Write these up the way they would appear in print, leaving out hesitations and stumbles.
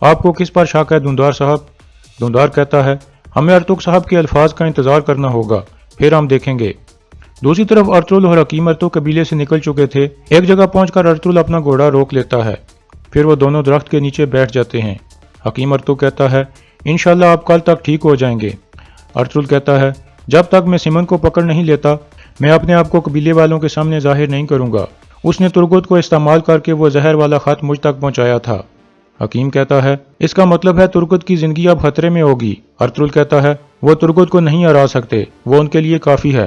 آپ کو کس پر شک ہے دھندار صاحب؟ دھندار کہتا ہے ہمیں ارتک صاحب کے الفاظ کا انتظار کرنا ہوگا، پھر ہم دیکھیں گے۔ دوسری طرف ارطغرل اور حکیم ارتک قبیلے سے نکل چکے تھے۔ ایک جگہ پہنچ کر ارطغرل اپنا گھوڑا روک لیتا ہے، پھر وہ دونوں درخت کے نیچے بیٹھ جاتے ہیں۔ حکیم ارتک کہتا ہے انشاءاللہ آپ کل تک ٹھیک ہو جائیں گے۔ ارطغرل کہتا ہے جب تک میں سمن کو پکڑ نہیں لیتا میں اپنے آپ کو قبیلے والوں کے سامنے ظاہر نہیں کروں گا۔ اس نے ترگت کو استعمال کر کے وہ زہر والا خط مجھ تک پہنچایا تھا۔ حکیم کہتا ہے اس کا مطلب ہے ترگت کی زندگی اب خطرے میں ہوگی۔ ارطغرل کہتا ہے وہ ترگت کو نہیں ہرا سکتے، وہ ان کے لیے کافی ہے۔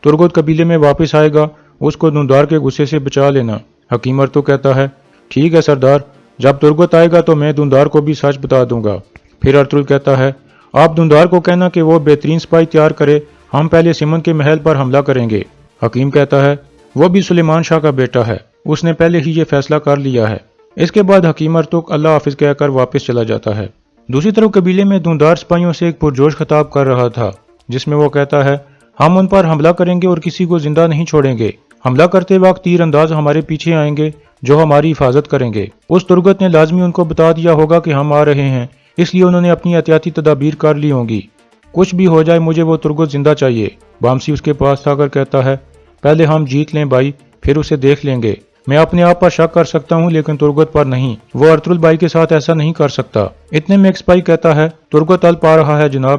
ترگت قبیلے میں واپس آئے گا، اس کو دھندار کے غصے سے بچا لینا۔ حکیم ارتک کہتا ہے ٹھیک ہے سردار، جب ترگت آئے گا تو میں دھندار کو بھی سچ بتا دوں گا۔ پھر ارطغرل کہتا ہے آپ دھندار کو کہنا کہ وہ بہترین سپاہی تیار کرے، ہم پہلے سمن کے محل پر حملہ کریں گے۔ حکیم کہتا ہے وہ بھی سلیمان شاہ کا بیٹا ہے، اس نے پہلے ہی یہ فیصلہ کر لیا ہے۔ اس کے بعد حکیم ارتک اللہ حافظ کہہ کر واپس چلا جاتا ہے۔ دوسری طرف قبیلے میں دھندار سپاہیوں سے ایک پرجوش خطاب کر رہا تھا، جس میں وہ کہتا ہے ہم ان پر حملہ کریں گے اور کسی کو زندہ نہیں چھوڑیں گے۔ حملہ کرتے وقت تیر انداز ہمارے پیچھے آئیں گے جو ہماری حفاظت کریں گے۔ اس ترگت نے لازمی ان کو بتا دیا ہوگا کہ ہم آ رہے ہیں، اس لیے انہوں نے اپنی احتیاطی تدابیر کر لی ہوں گی۔ کچھ بھی ہو جائے مجھے وہ ترگت زندہ چاہیے۔ بامسی اس کے پاس آ کر کہتا ہے پہلے ہم جیت لیں بھائی، پھر اسے دیکھ لیں گے۔ میں اپنے آپ پر شک کر سکتا ہوں لیکن ترگت پر نہیں، وہ ارطغرل بھائی کے ساتھ ایسا نہیں کر سکتا۔ اتنے میں ایک سپاہی کہتا ہے ترگت ال پا رہا ہے جناب۔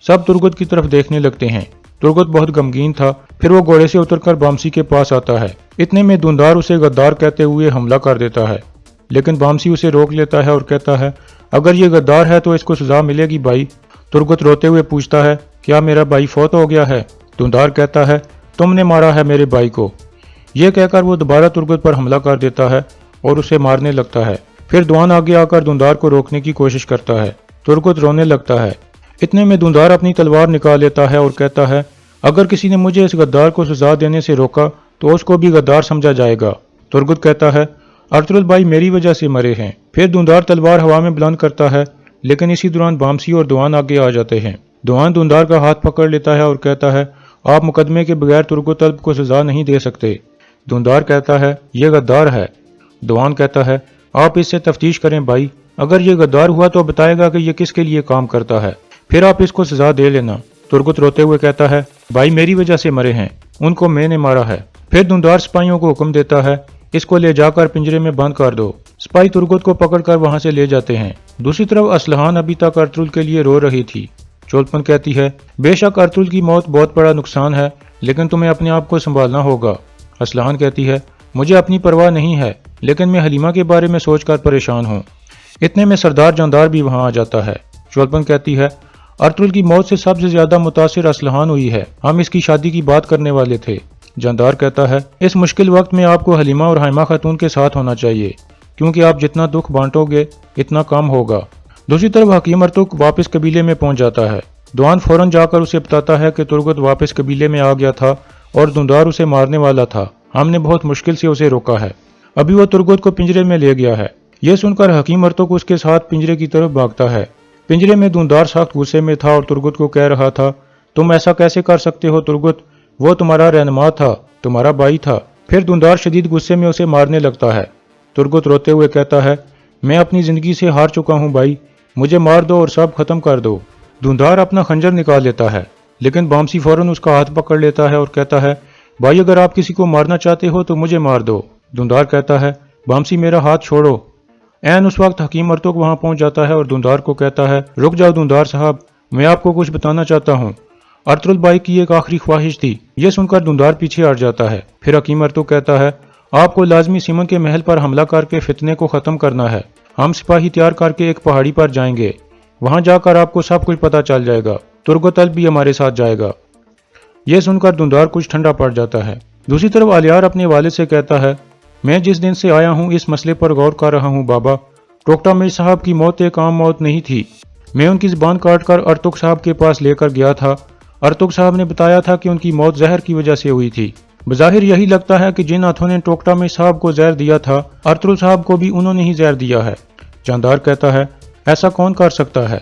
سب ترگت کی طرف دیکھنے لگتے ہیں۔ ترگت بہت غمگین تھا، پھر وہ گھوڑے سے اتر کر بامسی کے پاس آتا ہے۔ اتنے میں دھندار اسے غدار کہتے ہوئے حملہ کر دیتا ہے، لیکن بامسی اسے روک لیتا ہے اور کہتا ہے اگر یہ غدار ہے تو اس کو سزا ملے گی بھائی۔ ترگت روتے ہوئے پوچھتا ہے کیا میرا بھائی فوت ہو گیا ہے؟ دھندار کہتا ہے تم نے مارا ہے میرے بھائی کو۔ یہ کہہ کر وہ دوبارہ ترگت پر حملہ کر دیتا ہے اور اسے مارنے لگتا ہے۔ پھر دوان آگے آ کر دھندار کو روکنے کی کوشش کرتا ہے۔ ترگت رونے لگتا ہے۔ اتنے میں دھندار اپنی تلوار نکال لیتا ہے اور کہتا ہے اگر کسی نے مجھے اس غدار کو سزا دینے سے روکا تو اس کو بھی غدار سمجھا جائے گا۔ ترگت کہتا ہے ارطغرل بھائی میری وجہ سے مرے ہیں۔ پھر دھندار تلوار ہوا میں بلند کرتا ہے، لیکن اسی دوران بامسی اور دوان آگے آ جاتے ہیں۔ دوان دھندار کا ہاتھ پکڑ لیتا ہے اور کہتا ہے آپ مقدمے کے بغیر ترگت طلب کو سزا نہیں دے سکتے۔ دھندار کہتا ہے یہ غدار ہے۔ دوان کہتا ہے آپ اس سے تفتیش کریں بھائی، اگر یہ غدار ہوا تو بتائے گا کہ یہ کس کے لیے کام کرتا ہے، پھر آپ اس کو سزا دے لینا۔ ترگت روتے ہوئے کہتا ہے بھائی میری وجہ سے مرے ہیں، ان کو میں نے مارا ہے۔ پھر دھندار سپاہیوں کو حکم دیتا ہے اس کو لے جا کر پنجرے میں بند کر دو۔ سپاہی ترگت کو پکڑ کر وہاں سے لے جاتے ہیں۔ دوسری طرف اسلحان ابھی تک ارطغرل کے لیے رو رہی تھی۔ چولپن کہتی ہے بے شک ارطغرل کی موت بہت بڑا نقصان ہے، لیکن تمہیں اپنے آپ کو سنبھالنا ہوگا۔ اسلحان کہتی ہے مجھے اپنی پرواہ نہیں ہے، لیکن میں حلیمہ کے بارے میں سوچ کر پریشان ہوں۔ اتنے میں سردار جاندار بھی وہاں آ جاتا ہے۔ چولپن کہتی ہے ارطغرل کی موت سے سب سے زیادہ متاثر اسلحان ہوئی ہے، ہم اس کی شادی کی بات کرنے والے تھے۔ جاندار کہتا ہے اس مشکل وقت میں آپ کو حلیمہ اور حائمہ خاتون کے ساتھ ہونا چاہیے، کیونکہ آپ جتنا دکھ بانٹو گے اتنا کم ہوگا۔ دوسری طرف حکیم ارتک واپس قبیلے میں پہنچ جاتا ہے۔ دوان فوراً جا کر اسے بتاتا ہے کہ ترگت واپس قبیلے میں آ گیا تھا اور دھندار اسے مارنے والا تھا، ہم نے بہت مشکل سے اسے روکا ہے، ابھی وہ ترگت کو پنجرے میں لے گیا ہے۔ یہ سن کر حکیم ارتک اس کے ساتھ پنجرے کی طرف بھاگتا ہے۔ پنجرے میں دھندار سخت غصے میں تھا اور ترگت کو کہہ رہا تھا تم ایسا کیسے کر سکتے ہو ترگت، وہ تمہارا رہنما تھا، تمہارا بھائی تھا۔ پھر دھندار شدید غصے میں اسے مارنے لگتا ہے۔ ترگت روتے ہوئے کہتا ہے میں اپنی زندگی سے ہار چکا ہوں بھائی، مجھے مار دو اور سب ختم کر دو۔ دھندار اپنا خنجر نکال لیتا ہے، لیکن بامسی فوراً اس کا ہاتھ پکڑ لیتا ہے اور کہتا ہے بھائی اگر آپ کسی کو مارنا چاہتے ہو تو مجھے مار دو۔ دھندار کہتا ہے بامسی میرا ہاتھ چھوڑو۔ عین اس وقت حکیم ارتک وہاں پہنچ جاتا ہے اور دھندار کو کہتا ہے رک جاؤ دھندار صاحب، میں آپ کو کچھ بتانا چاہتا ہوں۔ ارطغرل بھائی کی ایک آخری خواہش تھی۔ یہ سن کر دھندار پیچھے ہٹ جاتا ہے۔ پھر حکیم ارتک کہتا ہے آپ کو لازمی سمن کے محل پر حملہ کر کے فتنے کو ختم کرنا ہے۔ ہم سپاہی تیار کر کے ایک پہاڑی پر جائیں گے، وہاں جا کر آپ کو سب کچھ پتہ چل جائے گا، ترگت ال بھی ہمارے ساتھ جائے گا۔ یہ سن کر دھندار کچھ ٹھنڈا پڑ جاتا ہے۔ دوسری طرف الیار اپنے والد سے کہتا ہے میں جس دن سے آیا ہوں اس مسئلے پر غور کر رہا ہوں بابا، ٹوکٹا میر صاحب کی موت ایک عام موت نہیں تھی۔ میں ان کی زبان کاٹ کر ارتک صاحب کے پاس لے کر گیا تھا۔ ارتک صاحب نے بتایا تھا کہ ان کی موت زہر کی وجہ سے ہوئی تھی۔ بظاہر یہی لگتا ہے کہ جن ہاتھوں نے ٹوکٹا میر صاحب کو زہر دیا تھا ارطغرل صاحب کو بھی انہوں نے ہی زہر دیا ہے۔ جاندار کہتا ہے ایسا کون کر سکتا ہے؟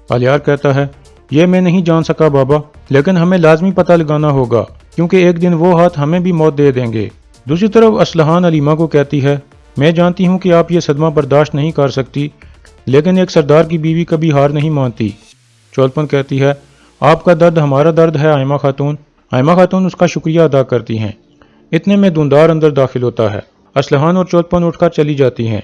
الیار کہتا ہے یہ میں نہیں جان سکا بابا، لیکن ہمیں لازمی پتہ لگانا ہوگا، کیونکہ ایک دن وہ ہاتھ ہمیں بھی موت دے دیں گے۔ دوسری طرف اسلحان حلیمہ کو کہتی ہے میں جانتی ہوں کہ آپ یہ صدمہ برداشت نہیں کر سکتی، لیکن ایک سردار کی بیوی کبھی ہار نہیں مانتی۔ چولپن کہتی ہے آپ کا درد ہمارا درد ہے آئمہ خاتون۔ آئمہ خاتون اس کا شکریہ ادا کرتی ہیں۔ اتنے میں دوندار اندر داخل ہوتا ہے۔ اسلحان اور چولپن اٹھ کر چلی جاتی ہیں۔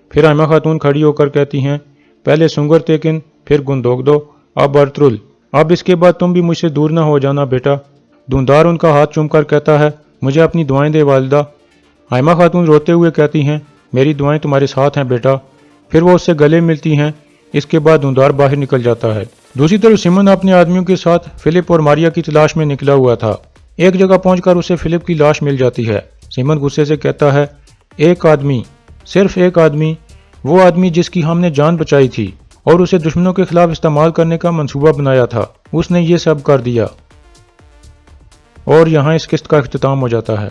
پھر آئمہ خاتون کھڑی ہو کر کہتی ہیں پہلے سنگر تیکن پھر گندوگ دو، اب ارترل، اب اس کے بعد تم بھی مجھ سے دور نہ ہو جانا بیٹا۔ دوندار ان کا ہاتھ چوم کر کہتا ہے مجھے اپنی دعائیں دے والدہ۔ آئمہ خاتون روتے ہوئے کہتی ہیں میری دعائیں تمہارے ساتھ ہیں بیٹا۔ پھر وہ اس سے گلے ملتی ہیں۔ اس کے بعد دوندار باہر نکل جاتا ہے۔ دوسری طرف سیمن اپنے آدمیوں کے ساتھ فلپ اور ماریا کی تلاش میں نکلا ہوا تھا۔ ایک جگہ پہنچ کر اسے فلپ کی لاش مل جاتی ہے۔ سیمن غصے سے کہتا ہے ایک آدمی، صرف ایک آدمی، وہ آدمی جس کی ہم نے جان بچائی تھی اور اسے دشمنوں کے خلاف استعمال کرنے کا منصوبہ بنایا تھا، اس نے یہ سب کر دیا۔ اور یہاں اس قسط کا اختتام ہو جاتا ہے۔